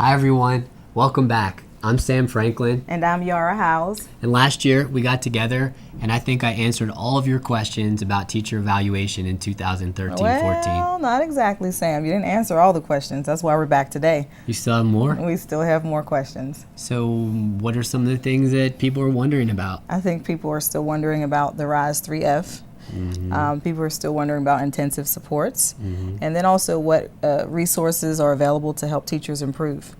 Hi everyone, welcome back. I'm Sam Franklin. And I'm Yara Howes. And last year we got together and I think I answered all of your questions about teacher evaluation in 2013-14. Well, not exactly, Sam. You didn't answer all the questions. That's why we're back today. You still have more? We still have more questions. So what are some of the things that people are wondering about? I think people are still wondering about the RISE 3F. People are still wondering about intensive supports. And then also what resources are available to help teachers improve.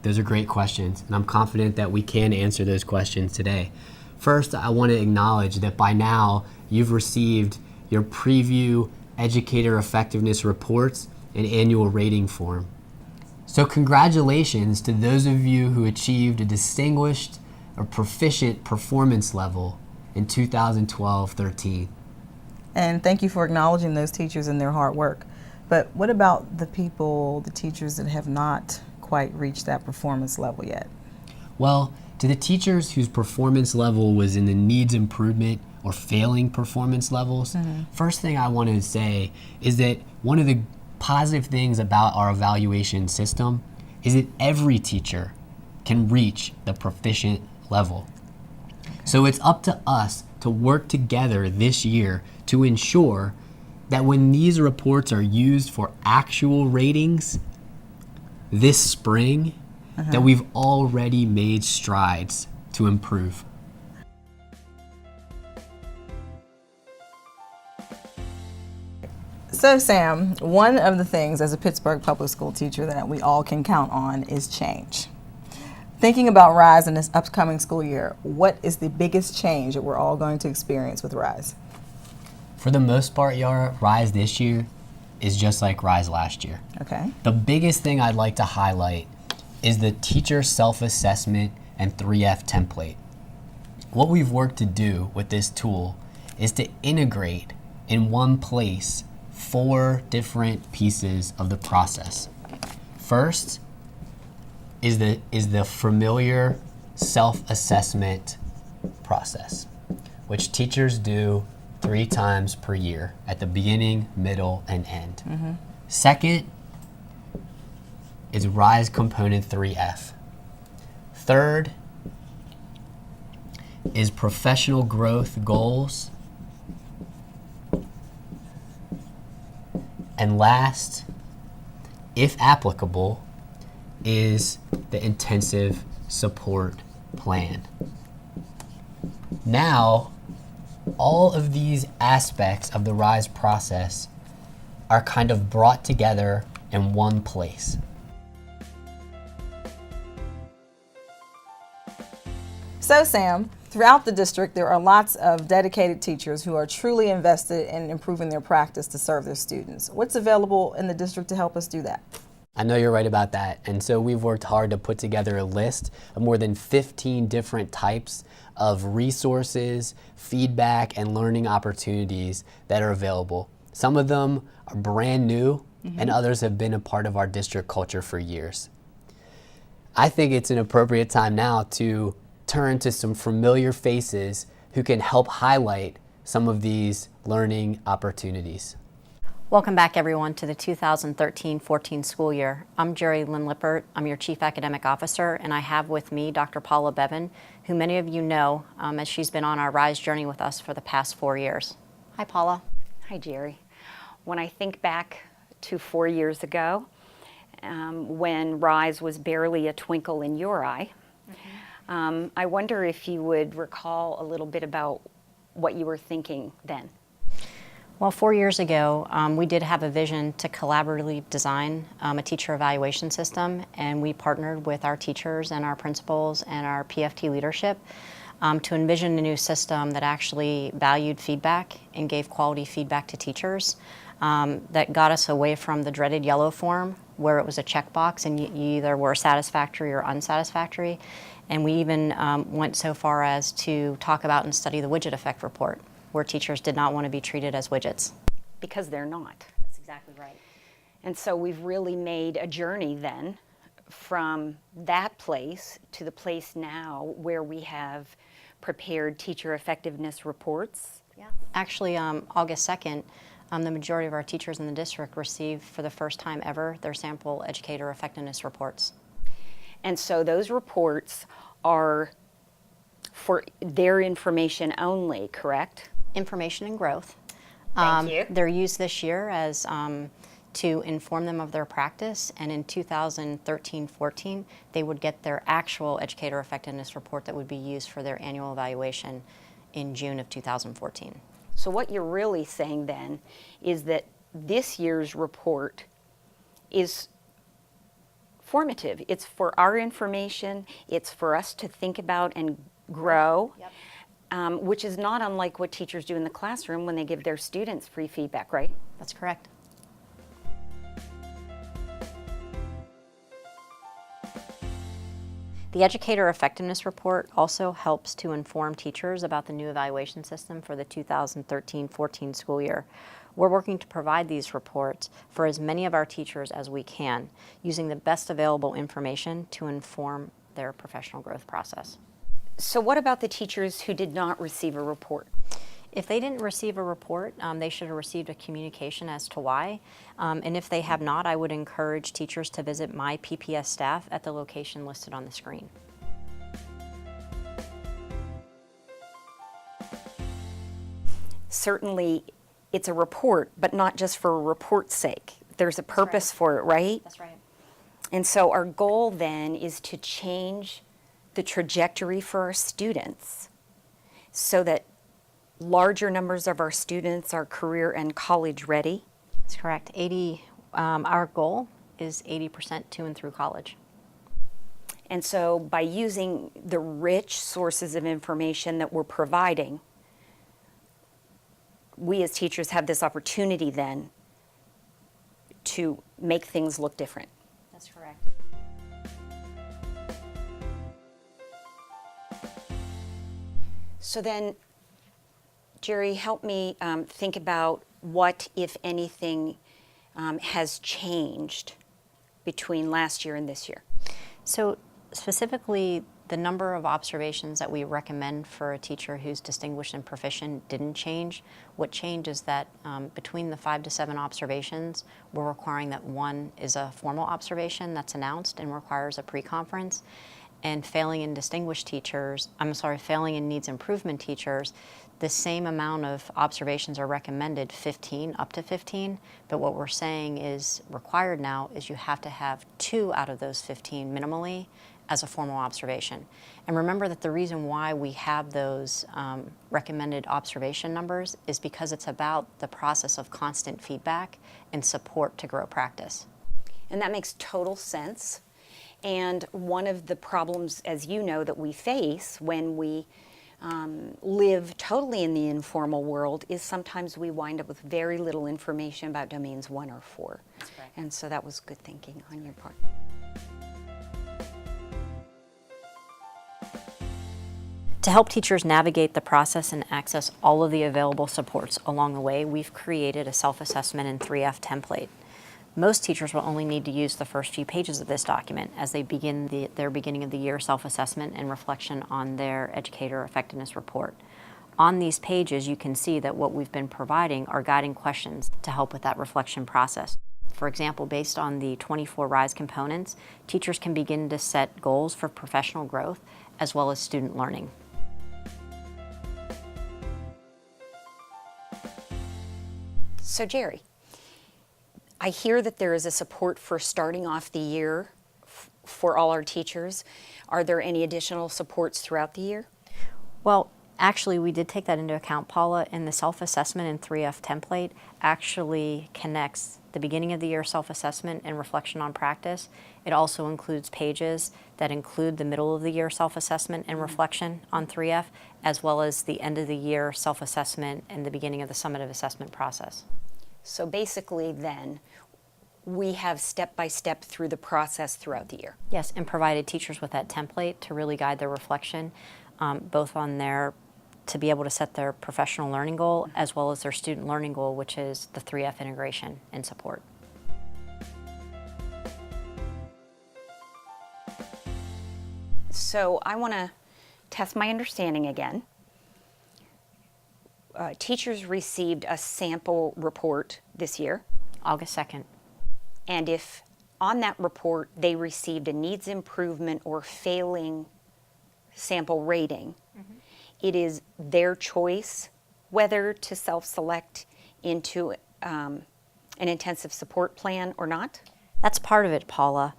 Those are great questions, and I'm confident that we can answer those questions today. First, I want to acknowledge that by now you've received your preview educator effectiveness reports and annual rating form. So congratulations to those of you who achieved a distinguished or proficient performance level in 2012-13. And thank you for acknowledging those teachers and their hard work. But what about the teachers that have not quite reached that performance level yet? Well, to the teachers whose performance level was in the needs improvement or failing performance levels, first thing I want to say is that one of the positive things about our evaluation system is that every teacher can reach the proficient level. So it's up to us to work together this year to ensure that when these reports are used for actual ratings this spring, that we've already made strides to improve. So Sam, one of the things as a Pittsburgh public school teacher that we all can count on is change. Thinking about RISE in this upcoming school year, what is the biggest change that we're all going to experience with RISE? For the most part, Yara, RISE this year is just like RISE last year. Okay. The biggest thing I'd like to highlight is the teacher self-assessment and 3F template. What we've worked to do with this tool is to integrate in one place 4 different pieces of the process. First is the familiar self-assessment process, which teachers do 3 times per year at the beginning, middle, and end. Second is RISE Component 3F. Third is professional growth goals. And last, if applicable, is the intensive support plan. Now, all of these aspects of the RISE process are kind of brought together in one place. So Sam, throughout the district there are lots of dedicated teachers who are truly invested in improving their practice to serve their students. What's available in the district to help us do that? I know you're right about that, and so we've worked hard to put together a list of more than 15 different types of resources, feedback, and learning opportunities that are available. Some of them are brand new, and others have been a part of our district culture for years. I think it's an appropriate time now to turn to some familiar faces who can help highlight some of these learning opportunities. Welcome back, everyone, to the 2013-14 school year. I'm Jerry Lynn Lippert. I'm your Chief Academic Officer, and I have with me Dr. Paula Bevan, who many of you know as she's been on our RISE journey with us for the past 4 years. Hi, Paula. Hi, Jerry. When I think back to 4 years ago, when RISE was barely a twinkle in your eye, I wonder if you would recall a little bit about what you were thinking then. Well, 4 years ago, we did have a vision to collaboratively design a teacher evaluation system, and we partnered with our teachers and our principals and our PFT leadership to envision a new system that actually valued feedback and gave quality feedback to teachers, that got us away from the dreaded yellow form where it was a checkbox and you either were satisfactory or unsatisfactory. And we even went so far as to talk about and study the widget effect report, where teachers did not want to be treated as widgets. Because they're not. That's exactly right. And so we've really made a journey then from that place to the place now where we have prepared teacher effectiveness reports. Yeah. Actually, August 2nd, The majority of our teachers in the district receive, for the first time ever, their sample educator effectiveness reports. And so those reports are for their information only, correct? Information and growth. Thank you. They're used this year as to inform them of their practice, and in 2013-14, they would get their actual educator effectiveness report that would be used for their annual evaluation in June of 2014. So what you're really saying then is that this year's report is formative. It's for our information, it's for us to think about and grow, Yep. which is not unlike what teachers do in the classroom when they give their students free feedback, right? That's correct. The Educator Effectiveness Report also helps to inform teachers about the new evaluation system for the 2013-14 school year. We're working to provide these reports for as many of our teachers as we can, using the best available information to inform their professional growth process. So what about the teachers who did not receive a report? If they didn't receive a report, they should have received a communication as to why. And if they have not, I would encourage teachers to visit my PPS staff at the location listed on the screen. Certainly, it's a report, but not just for a report's sake. There's a purpose for it, right? That's right. And so our goal then is to change the trajectory for our students so that larger numbers of our students are career and college ready. That's correct. Our goal is 80% to and through college. And so by using the rich sources of information that we're providing, we as teachers have this opportunity then to make things look different. That's correct. So then, Jerry, help me think about what, if anything, has changed between last year and this year. So specifically, the number of observations that we recommend for a teacher who's distinguished and proficient didn't change. What changed is that between the 5 to 7 observations, we're requiring that one is a formal observation that's announced and requires a pre-conference. And failing in needs improvement teachers, the same amount of observations are recommended, 15, up to 15, but what we're saying is required now is you have to have 2 out of those 15 minimally as a formal observation. And remember that the reason why we have those recommended observation numbers is because it's about the process of constant feedback and support to grow practice. And that makes total sense. And one of the problems, as you know, that we face when we live totally in the informal world is sometimes we wind up with very little information about domains 1 or 4. That's correct. And so that was good thinking on your part. To help teachers navigate the process and access all of the available supports along the way, we've created a self-assessment in 3F template. Most teachers will only need to use the first few pages of this document as they begin their beginning of the year self-assessment and reflection on their educator effectiveness report. On these pages, you can see that what we've been providing are guiding questions to help with that reflection process. For example, based on the 24 RISE components, teachers can begin to set goals for professional growth as well as student learning. So Jerry, I hear that there is a support for starting off the year for all our teachers. Are there any additional supports throughout the year? Well, actually, we did take that into account, Paula, and the self-assessment in 3F template actually connects the beginning of the year self-assessment and reflection on practice. It also includes pages that include the middle of the year self-assessment and reflection on 3F, as well as the end of the year self-assessment and the beginning of the summative assessment process. So basically then, we have step-by-step through the process throughout the year. Yes, and provided teachers with that template to really guide their reflection, both on to be able to set their professional learning goal as well as their student learning goal, which is the 3F integration and support. So I want to test my understanding again. teachers received a sample report this year, August 2nd. and if on that report they received a needs improvement or failing sample rating, it is their choice whether to self-select into an intensive support plan or not? That's part of it, Paula.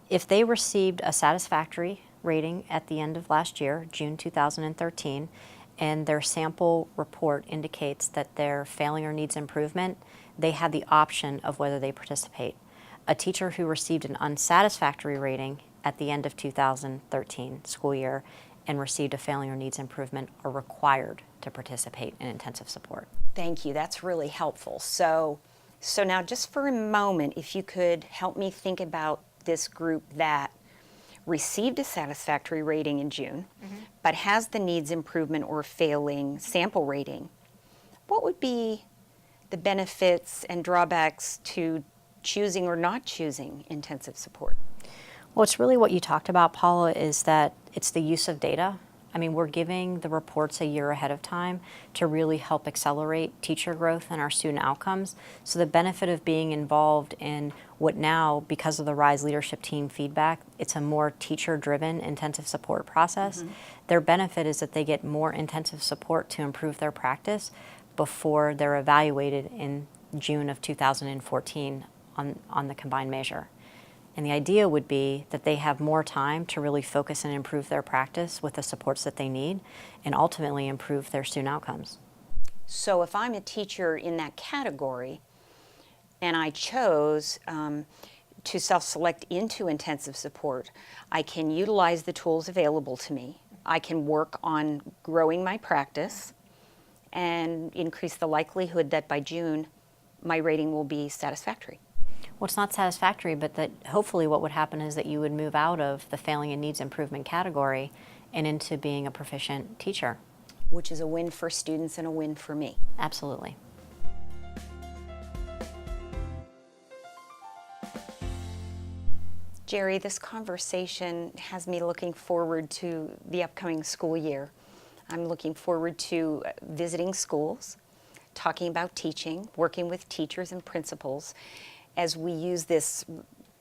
If they received a satisfactory rating at the end of last year, June 2013, and their sample report indicates that they're failing or needs improvement, they had the option of whether they participate. A teacher who received an unsatisfactory rating at the end of 2013 school year and received a failing or needs improvement are required to participate in intensive support. Thank you, that's really helpful. So now just for a moment, if you could help me think about this group that received a satisfactory rating in June, but has the needs improvement or failing sample rating, what would be the benefits and drawbacks to choosing or not choosing intensive support? Well, it's really what you talked about, Paula, is that it's the use of data. I mean, we're giving the reports a year ahead of time to really help accelerate teacher growth and our student outcomes. So the benefit of being involved in what now, because of the RISE leadership team feedback, it's a more teacher-driven intensive support process. Their benefit is that they get more intensive support to improve their practice before they're evaluated in June of 2014 on the combined measure. And the idea would be that they have more time to really focus and improve their practice with the supports that they need and ultimately improve their student outcomes. So if I'm a teacher in that category and I chose to self-select into intensive support, I can utilize the tools available to me. I can work on growing my practice and increase the likelihood that by June my rating will be satisfactory. Well, it's not satisfactory, but that hopefully what would happen is that you would move out of the failing and needs improvement category and into being a proficient teacher. Which is a win for students and a win for me. Absolutely. Jerry, this conversation has me looking forward to the upcoming school year. I'm looking forward to visiting schools, talking about teaching, working with teachers and principals as we use this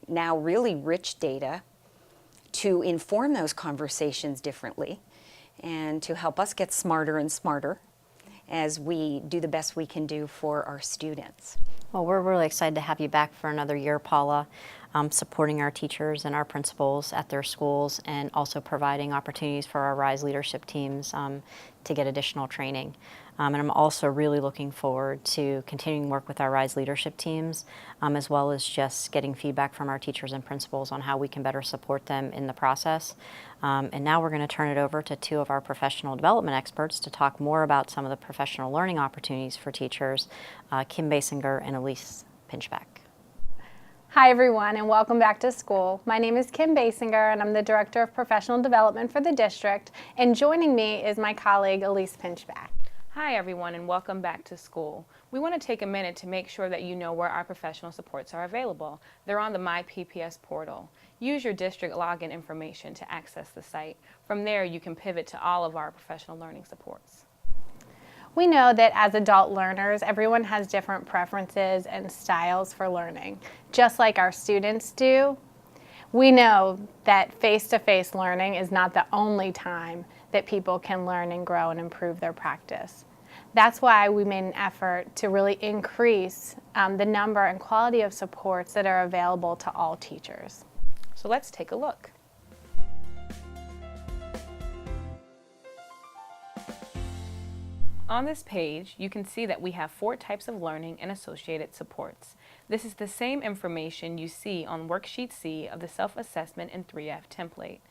now really rich data to inform those conversations differently and to help us get smarter and smarter as we do the best we can do for our students. Well, we're really excited to have you back for another year, Paula, supporting our teachers and our principals at their schools and also providing opportunities for our RISE leadership teams to get additional training. And I'm also really looking forward to continuing work with our RISE leadership teams, as well as just getting feedback from our teachers and principals on how we can better support them in the process. And now we're going to turn it over to two of our professional development experts to talk more about some of the professional learning opportunities for teachers, Kim Basinger and Elise Pinchback. Hi everyone and welcome back to school. My name is Kim Basinger and I'm the Director of Professional Development for the district, and joining me is my colleague Elise Pinchback. Hi everyone and welcome back to school. We want to take a minute to make sure that you know where our professional supports are available. They're on the MyPPS portal. Use your district login information to access the site. From there you can pivot to all of our professional learning supports. We know that as adult learners, everyone has different preferences and styles for learning. Just like our students do, we know that face-to-face learning is not the only time that people can learn and grow and improve their practice. That's why we made an effort to really increase the number and quality of supports that are available to all teachers. So let's take a look. On this page, you can see that we have 4 types of learning and associated supports. This is the same information you see on Worksheet C of the Self-Assessment and 3F template.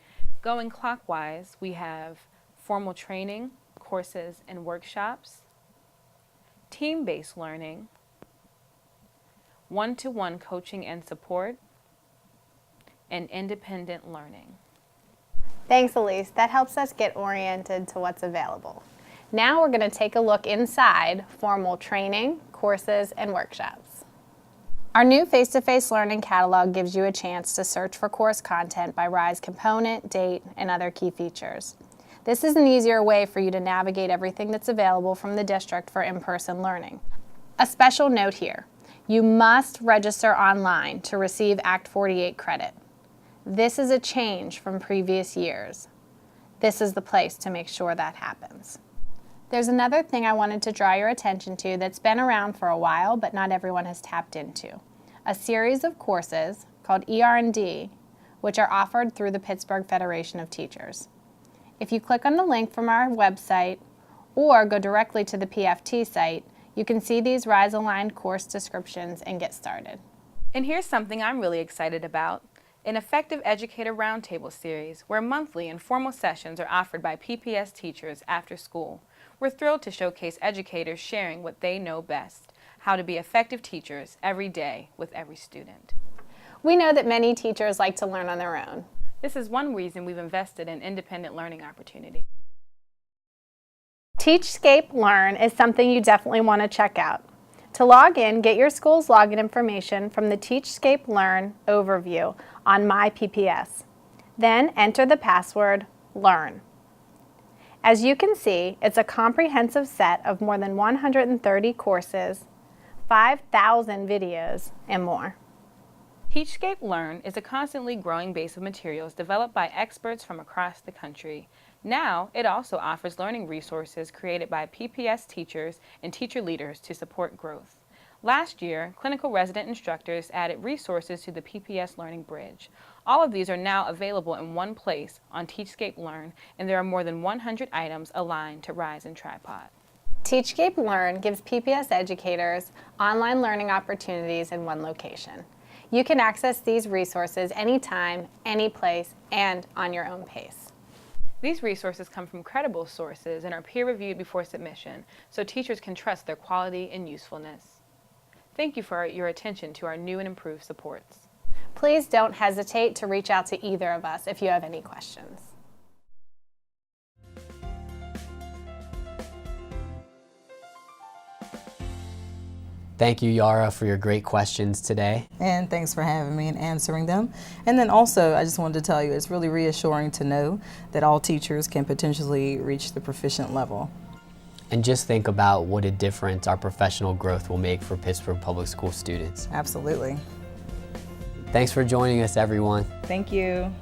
Going clockwise, we have formal training, courses, and workshops, team-based learning, one-to-one coaching and support, and independent learning. Thanks, Elise. That helps us get oriented to what's available. Now we're going to take a look inside formal training, courses, and workshops. Our new face-to-face learning catalog gives you a chance to search for course content by RISE component, date, and other key features. This is an easier way for you to navigate everything that's available from the district for in-person learning. A special note here, you must register online to receive Act 48 credit. This is a change from previous years. This is the place to make sure that happens. There's another thing I wanted to draw your attention to that's been around for a while, but not everyone has tapped into. A series of courses called ER&D, which are offered through the Pittsburgh Federation of Teachers. If you click on the link from our website or go directly to the PFT site, you can see these RISE-aligned course descriptions and get started. And here's something I'm really excited about. An Effective Educator Roundtable series where monthly informal sessions are offered by PPS teachers after school. We're thrilled to showcase educators sharing what they know best, how to be effective teachers every day with every student. We know that many teachers like to learn on their own. This is one reason we've invested in independent learning opportunities. Teachscape Learn is something you definitely want to check out. To log in, get your school's login information from the Teachscape Learn overview on My PPS. Then enter the password LEARN. As you can see, it's a comprehensive set of more than 130 courses, 5,000 videos, and more. Teachscape Learn is a constantly growing base of materials developed by experts from across the country. Now, it also offers learning resources created by PPS teachers and teacher leaders to support growth. Last year, clinical resident instructors added resources to the PPS Learning Bridge. All of these are now available in one place on Teachscape Learn, and there are more than 100 items aligned to RISE and Tripod. Teachscape Learn gives PPS educators online learning opportunities in one location. You can access these resources anytime, any place, and on your own pace. These resources come from credible sources and are peer-reviewed before submission, so teachers can trust their quality and usefulness. Thank you for your attention to our new and improved supports. Please don't hesitate to reach out to either of us if you have any questions. Thank you, Yara, for your great questions today. And thanks for having me and answering them. And then also, I just wanted to tell you, it's really reassuring to know that all teachers can potentially reach the proficient level. And just think about what a difference our professional growth will make for Pittsburgh Public School students. Absolutely. Thanks for joining us, everyone. Thank you.